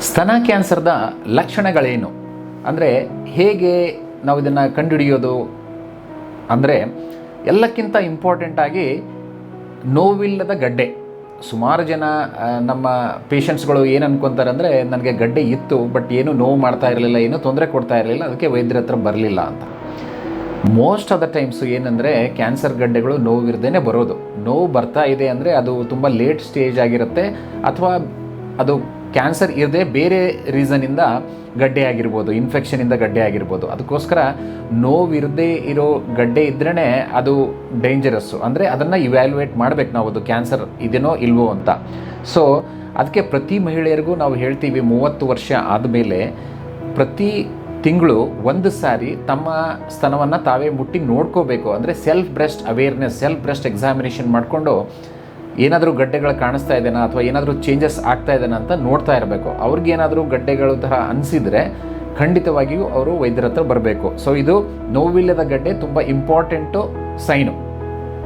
ಸ್ತನ ಕ್ಯಾನ್ಸರ್ದ ಲಕ್ಷಣಗಳೇನು ಅಂದರೆ ಹೇಗೆ ನಾವು ಇದನ್ನು ಕಂಡುಹಿಡಿಯೋದು ಅಂದರೆ ಎಲ್ಲಕ್ಕಿಂತ ಇಂಪಾರ್ಟೆಂಟಾಗಿ ನೋವಿಲ್ಲದ ಗಡ್ಡೆ. ಸುಮಾರು ಜನ ನಮ್ಮ ಪೇಷಂಟ್ಸ್ಗಳು ಏನು ಅನ್ಕೊತಾರೆ ಅಂದರೆ ನನಗೆ ಗಡ್ಡೆ ಇತ್ತು ಬಟ್ ಏನು ನೋವು ಮಾಡ್ತಾ ಇರಲಿಲ್ಲ, ಏನೂ ತೊಂದರೆ ಕೊಡ್ತಾ ಇರಲಿಲ್ಲ, ಅದಕ್ಕೆ ವೈದ್ಯರ ಹತ್ರ ಬರಲಿಲ್ಲ ಅಂತ. ಮೋಸ್ಟ್ ಆಫ್ ದ ಟೈಮ್ಸು ಏನಂದರೆ ಕ್ಯಾನ್ಸರ್ ಗಡ್ಡೆಗಳು ನೋವಿರದೇ ಬರೋದು. ನೋವು ಬರ್ತಾ ಇದೆ ಅಂದರೆ ಅದು ತುಂಬ ಲೇಟ್ ಸ್ಟೇಜ್ ಆಗಿರುತ್ತೆ, ಅಥವಾ ಅದು ಕ್ಯಾನ್ಸರ್ ಇರದೆ ಬೇರೆ ರೀಸನಿಂದ ಗಡ್ಡೆ ಆಗಿರ್ಬೋದು, ಇನ್ಫೆಕ್ಷನಿಂದ ಗಡ್ಡೆ ಆಗಿರ್ಬೋದು. ಅದಕ್ಕೋಸ್ಕರ ನೋವಿರದೇ ಇರೋ ಗಡ್ಡೆ ಇದ್ರೇ ಅದು ಡೇಂಜರಸ್ಸು. ಅಂದರೆ ಅದನ್ನು ಇವ್ಯಾಲ್ಯುವೇಟ್ ಮಾಡಬೇಕು ನಾವು, ಅದು ಕ್ಯಾನ್ಸರ್ ಇದೆನೋ ಇಲ್ವೋ ಅಂತ. ಸೊ ಅದಕ್ಕೆ ಪ್ರತಿ ಮಹಿಳೆಯರಿಗೂ ನಾವು ಹೇಳ್ತೀವಿ, 30 ವರ್ಷ ಆದಮೇಲೆ ಪ್ರತಿ ತಿಂಗಳು ಒಂದು ಸಾರಿ ತಮ್ಮ ಸ್ತನವನ್ನು ತಾವೇ ಮುಟ್ಟಿ ನೋಡ್ಕೋಬೇಕು. ಅಂದರೆ self breast awareness, self breast examination ಮಾಡಿಕೊಂಡು ಏನಾದರೂ ಗಡ್ಡೆಗಳು ಕಾಣಿಸ್ತಾ ಇದೆನಾ ಅಥವಾ ಏನಾದರೂ ಚೇಂಜಸ್ ಆಗ್ತಾ ಇದೆನಾ ಅಂತ ನೋಡ್ತಾ ಇರಬೇಕು. ಅವ್ರಿಗೇನಾದರೂ ಗಡ್ಡೆಗಳು ಥರ ಅನಿಸಿದರೆ ಖಂಡಿತವಾಗಿಯೂ ಅವರು ವೈದ್ಯರ ಹತ್ರ ಬರಬೇಕು. ಸೊ ಇದು ನೋವಿಲ್ಲದ ಗಡ್ಡೆ ತುಂಬ ಇಂಪಾರ್ಟೆಂಟು ಸೈನು.